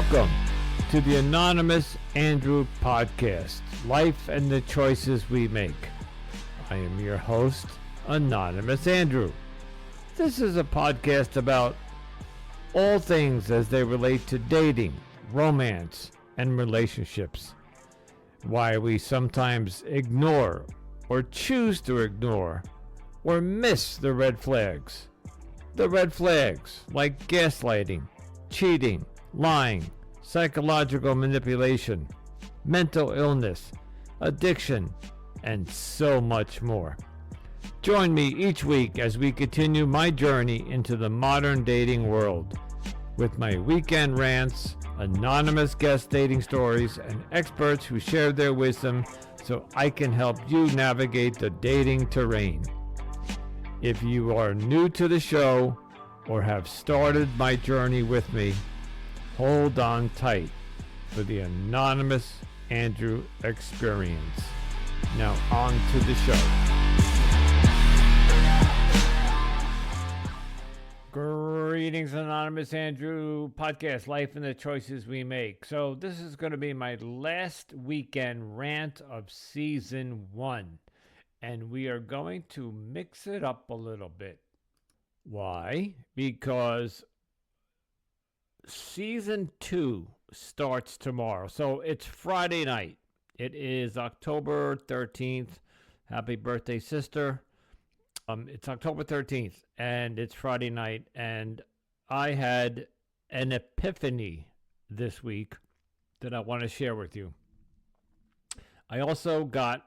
Welcome to the Anonymous Andrew podcast, Life and the Choices We Make. I am your host, Anonymous Andrew. This is a podcast about all things as they relate to dating, romance, and relationships. Why we sometimes ignore or choose to ignore or miss the red flags. The red flags like gaslighting, cheating, lying, psychological manipulation, mental illness, addiction, and so much more. Join me each week as we continue my journey into the modern dating world with my weekend rants, anonymous guest dating stories, and experts who share their wisdom so I can help you navigate the dating terrain. If you are new to the show or have started my journey with me, hold on tight for the Anonymous Andrew experience. Now on to the show. Greetings, Anonymous Andrew podcast, Life and the Choices We Make. So this is going to be my last weekend rant of season 1. And we are going to mix it up a little bit. Why? Because season 2 starts tomorrow. So it's Friday night. It is October 13th. Happy birthday, sister. It's October 13th and it's Friday night. And I had an epiphany this week that I want to share with you. I also got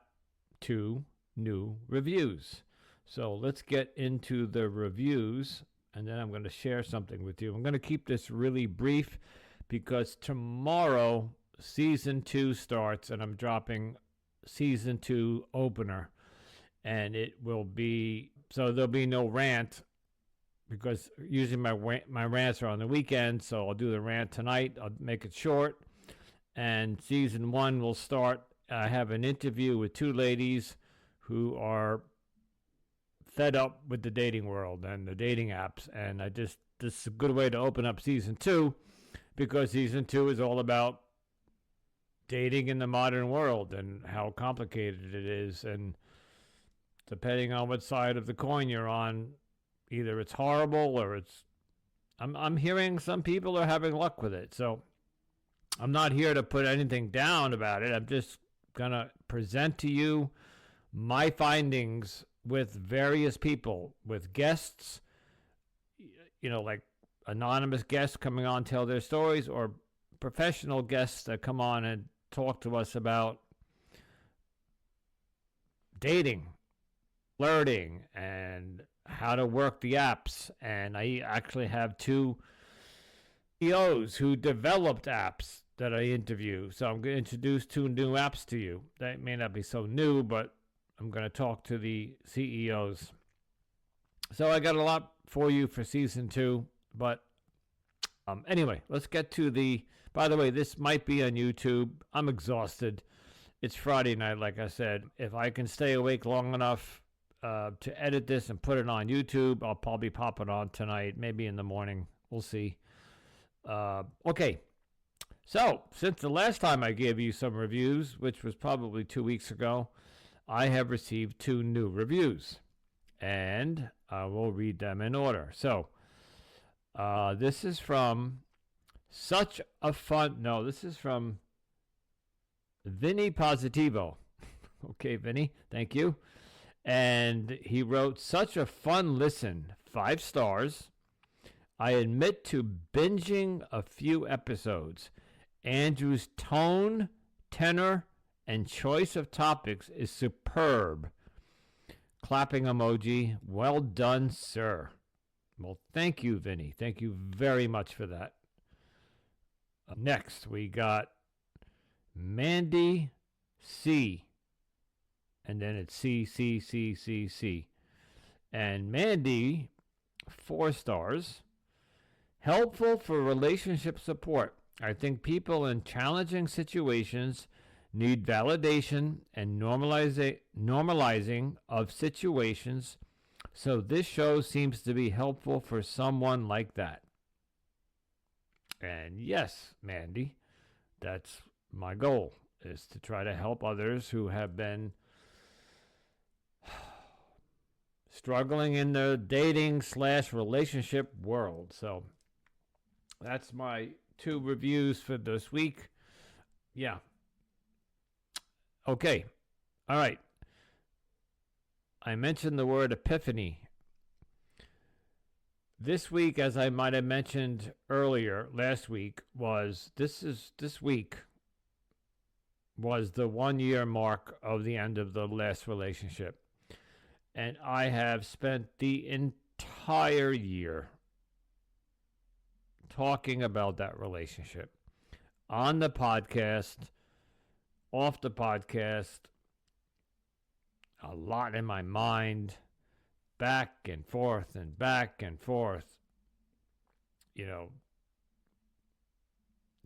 2 new reviews. So let's get into the reviews and then I'm going to share something with you. I'm going to keep this really brief because tomorrow season 2 starts and I'm dropping season 2 opener, and it will be, so there'll be no rant because usually my rants are on the weekend, so I'll do the rant tonight. I'll make it short, and season 1 will start. I have an interview with 2 ladies who are fed up with the dating world and the dating apps. And this is a good way to open up season 2 because season 2 is all about dating in the modern world and how complicated it is. And depending on what side of the coin you're on, either it's horrible or I'm hearing some people are having luck with it. So I'm not here to put anything down about it. I'm just going to present to you my findings with various people, with guests, like anonymous guests coming on, tell their stories, or professional guests that come on and talk to us about dating, flirting, and how to work the apps. And I actually have 2 CEOs who developed apps that I interview. So I'm going to introduce 2 new apps to you. That may not be so new, but I'm going to talk to the CEOs. So I got a lot for you for season 2. But anyway, let's get to by the way, this might be on YouTube. I'm exhausted. It's Friday night, like I said. If I can stay awake long enough to edit this and put it on YouTube, I'll probably pop it on tonight, maybe in the morning. We'll see. Okay. So since the last time I gave you some reviews, which was probably 2 weeks ago, I have received 2 new reviews, and I will read them in order. So, this is from this is from Vinny Positivo. Okay, Vinny, thank you. And he wrote, such a fun listen, 5 stars. I admit to binging a few episodes. Andrew's tone, tenor, and choice of topics is superb. Clapping emoji. Well done, sir. Well, thank you, Vinny. Thank you very much for that. Next, we got Mandy C. And then it's C, C, C, C, C. And Mandy, 4 stars. Helpful for relationship support. I think people in challenging situations need validation and normalizing of situations, so this show seems to be helpful for someone like that. And yes, Mandy, that's my goal, is to try to help others who have been struggling in the dating/relationship world. So that's my 2 reviews for this week. Yeah. Okay. All right. I mentioned the word epiphany. This week, as I might have mentioned earlier, last week, this week was the 1 year mark of the end of the last relationship. And I have spent the entire year talking about that relationship on the podcast, off the podcast, a lot in my mind, back and forth and back and forth. You know,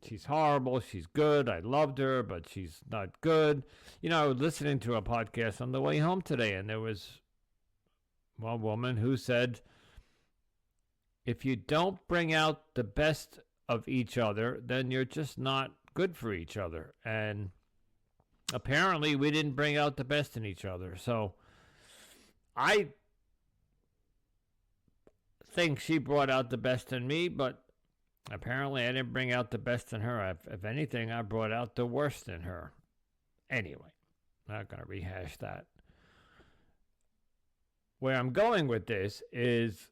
she's horrible, she's good, I loved her, but she's not good. You know, I was listening to a podcast on the way home today, and there was one woman who said, if you don't bring out the best of each other, then you're just not good for each other. And apparently we didn't bring out the best in each other. So I think she brought out the best in me, but apparently I didn't bring out the best in her. If anything, I brought out the worst in her. Anyway, not going to rehash that. Where I'm going with this is,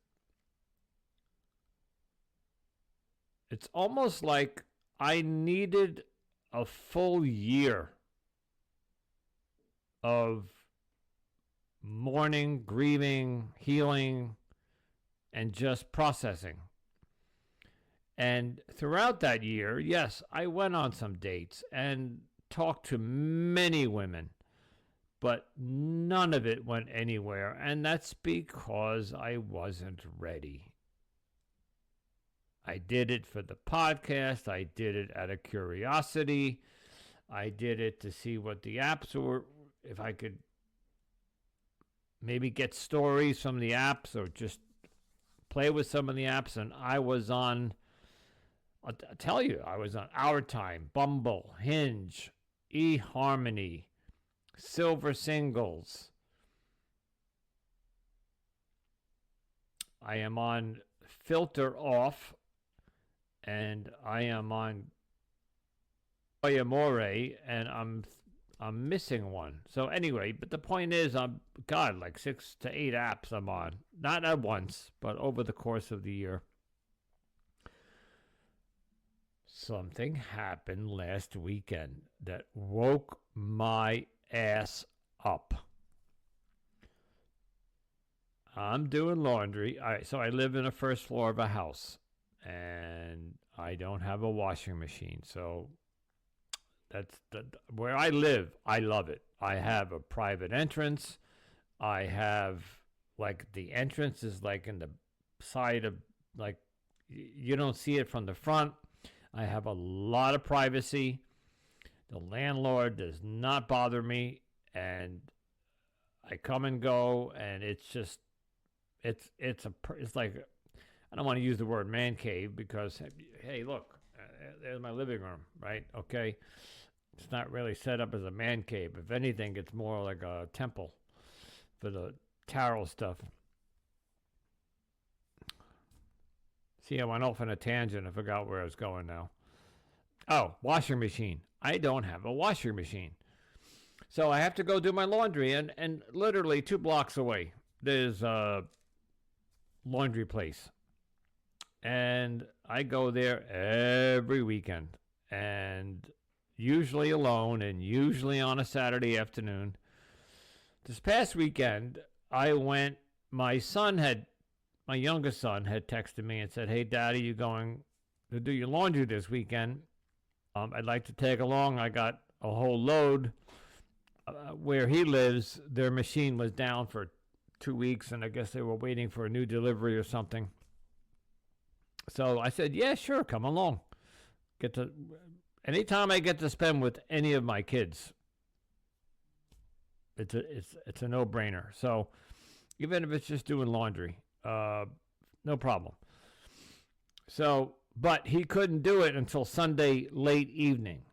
it's almost like I needed a full year of mourning, grieving, healing, and just processing. And throughout that year, yes, I went on some dates and talked to many women, but none of it went anywhere. And that's because I wasn't ready. I did it for the podcast. I did it out of curiosity. I did it to see what the apps were, if I could maybe get stories from the apps or just play with some of the apps. And I was on, I'll tell you, I was on Our Time, Bumble, Hinge, eHarmony, Silver Singles. I am on Filter Off, and I am on Amore, and I'm missing one. So anyway, but the point is, I'm like 6 to 8 apps I'm on, not at once, but over the course of the year. Something happened last weekend that woke my ass up. I'm doing laundry. So I live in the first floor of a house, and I don't have a washing machine. So that's where I live. I love it. I have a private entrance. I have, like, the entrance is like in the side of, like, you don't see it from the front. I have a lot of privacy. The landlord does not bother me, and I come and go, and it's just, it's like, I don't want to use the word man cave because, hey, look, there's my living room, right? Okay. It's not really set up as a man cave. If anything, it's more like a temple for the tarot stuff. See, I went off on a tangent. I forgot where I was going now. Oh, washing machine. I don't have a washing machine. So I have to go do my laundry, and literally 2 blocks away, there's a laundry place. And I go there every weekend, and usually alone, and usually on a Saturday afternoon. This past weekend, I went, my youngest son had texted me and said, hey, Daddy, you going to do your laundry this weekend? I'd like to tag along. I got a whole load. Where he lives, their machine was down for 2 weeks, and I guess they were waiting for a new delivery or something. So I said, yeah, sure, come along. Anytime I get to spend with any of my kids, it's a no-brainer. So even if it's just doing laundry, no problem. So but he couldn't do it until Sunday late evening.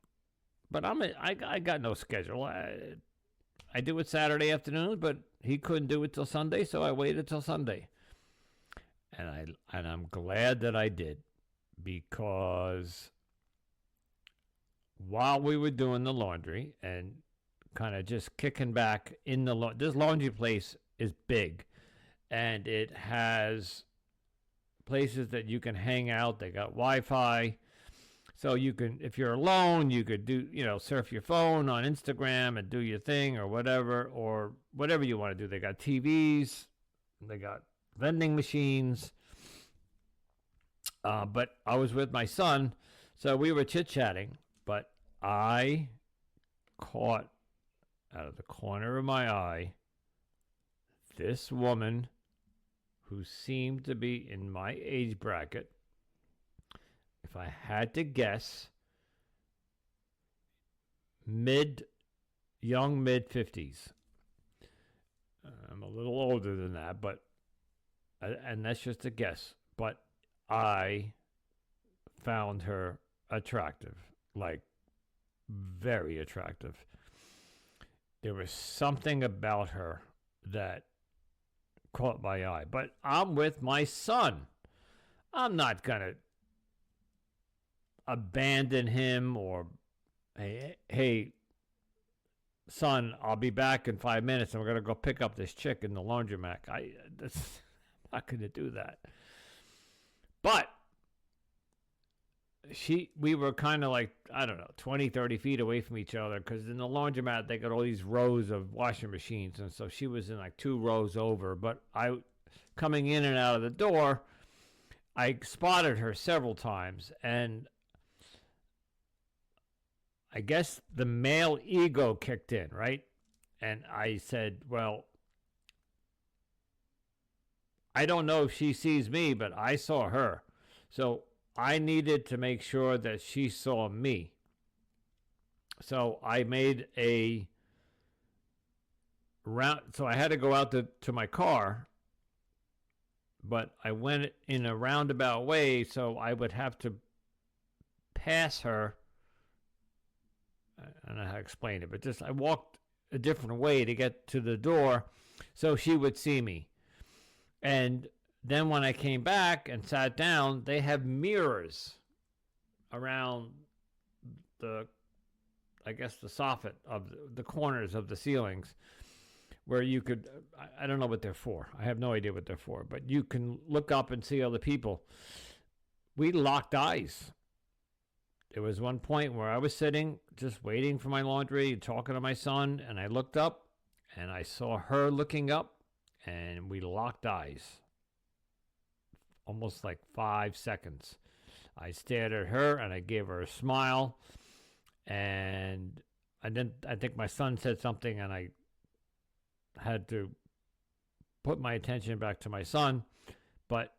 But I got no schedule. I do it Saturday afternoon, but he couldn't do it till Sunday, so I waited till Sunday. And I'm glad that I did, because while we were doing the laundry and kind of just kicking back in this laundry place is big, and it has places that you can hang out. They got Wi-Fi, so you can, if you're alone, you could do, surf your phone on Instagram and do your thing or whatever you want to do. They got TVs, they got vending machines. But I was with my son, so we were chit-chatting, but I caught out of the corner of my eye this woman who seemed to be in my age bracket. If I had to guess, young mid 50s. I'm a little older than that, and that's just a guess. But I found her attractive, like very attractive. There was something about her that caught my eye. But I'm with my son. I'm not going to abandon him or, hey, son, I'll be back in 5 minutes and we're going to go pick up this chick in the laundromat. I'm not going to do that. But we were kind of like, I don't know, 20, 30 feet away from each other, because in the laundromat, they got all these rows of washing machines. And so she was in like 2 rows over. But coming in and out of the door, I spotted her several times. And I guess the male ego kicked in, right? And I said, well, I don't know if she sees me, but I saw her. So I needed to make sure that she saw me. So I made a round. So I had to go out to my car, but I went in a roundabout way, so I would have to pass her. I don't know how to explain it, but just I walked a different way to get to the door so she would see me. And then when I came back and sat down, they have mirrors around the soffit of the corners of the ceilings, where you could, I don't know what they're for. I have no idea what they're for, but you can look up and see other people. We locked eyes. There was one point where I was sitting, just waiting for my laundry, talking to my son, and I looked up and I saw her looking up, and we locked eyes. Almost like 5 seconds. I stared at her and I gave her a smile, and I think my son said something, and I had to put my attention back to my son, but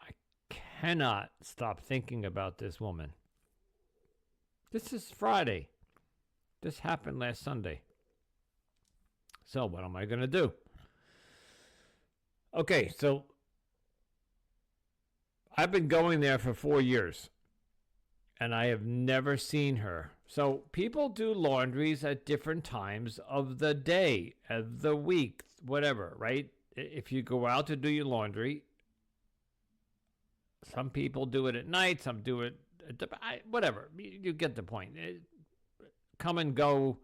I cannot stop thinking about this woman. This is Friday. This happened last Sunday. So what am I going to do? Okay, so I've been going there for 4 years, and I have never seen her. So people do laundries at different times of the day, of the week, whatever, right? If you go out to do your laundry, some people do it at night, some do it, whatever. You get the point. Come and go.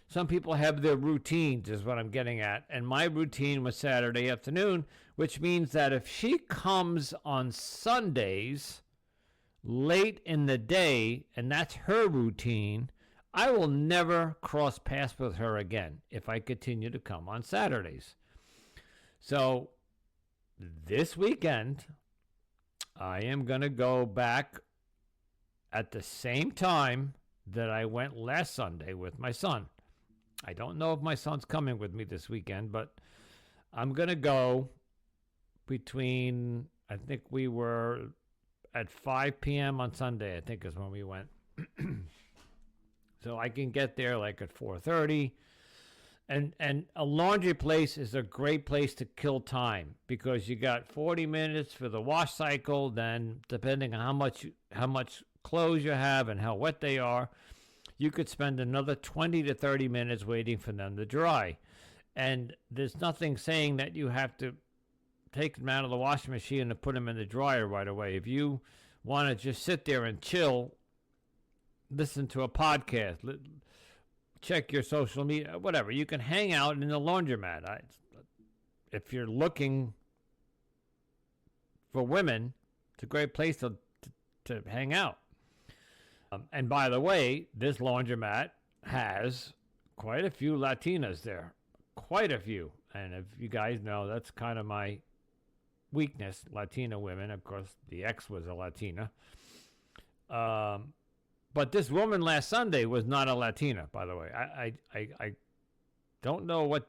Some people have their routines, is what I'm getting at. And my routine was Saturday afternoon, which means that if she comes on Sundays late in the day, and that's her routine, I will never cross paths with her again if I continue to come on Saturdays. So this weekend, I am going to go back at the same time that I went last Sunday with my son. I don't know if my son's coming with me this weekend, but I'm going to go between, I think we were at 5 p.m. on Sunday, I think is when we went. So I can get there like at 4:30 And a laundry place is a great place to kill time because you got 40 minutes for the wash cycle. Then, depending on how much clothes you have and how wet they are, you could spend another 20 to 30 minutes waiting for them to dry. And there's nothing saying that you have to take them out of the washing machine and put them in the dryer right away. If you want to just sit there and chill, listen to a podcast, check your social media, whatever, you can hang out in the laundromat. If you're looking for women, it's a great place to hang out. And by the way, this laundromat has quite a few Latinas there. Quite a few. And if you guys know, that's kind of my weakness, Latina women. Of course, the ex was a Latina. But this woman last Sunday was not a Latina, by the way. I don't know what...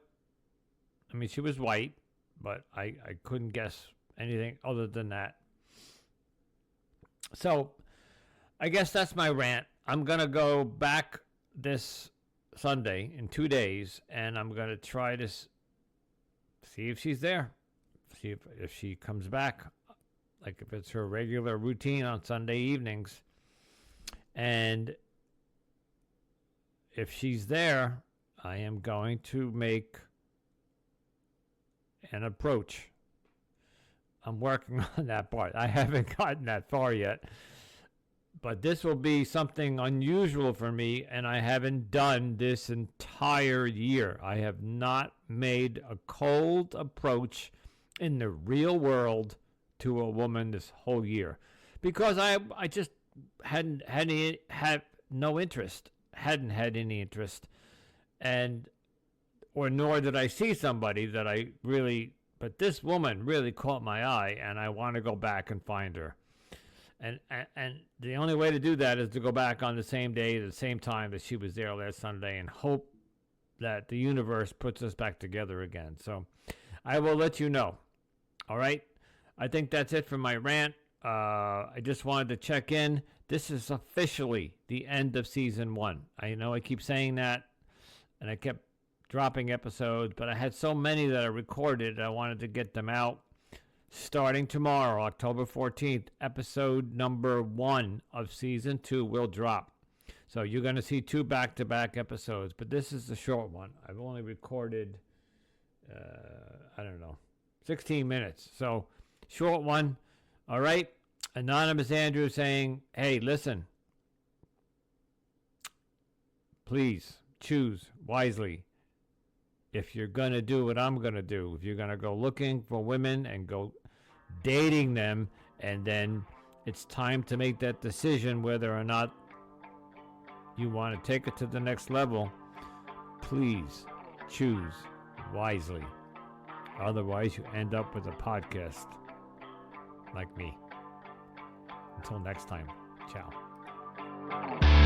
I mean, she was white, but I couldn't guess anything other than that. So, I guess that's my rant. I'm going to go back this Sunday in 2 days, and I'm going to try to see if she's there. See if she comes back, like if it's her regular routine on Sunday evenings. And if she's there, I am going to make an approach. I'm working on that part. I haven't gotten that far yet. But this will be something unusual for me, and I haven't done this entire year. I have not made a cold approach in the real world to a woman this whole year. Because I just hadn't had no interest, hadn't had any interest, and or nor did I see somebody that I really, but this woman really caught my eye, and I want to go back and find her. And the only way to do that is to go back on the same day, the same time that she was there last Sunday, and hope that the universe puts us back together again. So I will let you know. All right? I think that's it for my rant. I just wanted to check in. This is officially the end of season 1. I know I keep saying that, and I kept dropping episodes, but I had so many that I recorded, I wanted to get them out. Starting tomorrow, October 14th, episode number 1 of season 2 will drop. So you're going to see 2 back-to-back episodes, but this is the short one. I've only recorded, 16 minutes. So short one. All right. Anonymous Andrew saying, hey, listen, please choose wisely. If you're going to do what I'm going to do, if you're going to go looking for women and go dating them, and then it's time to make that decision whether or not you want to take it to the next level, please choose wisely. Otherwise, you end up with a podcast like me. Until next time, ciao.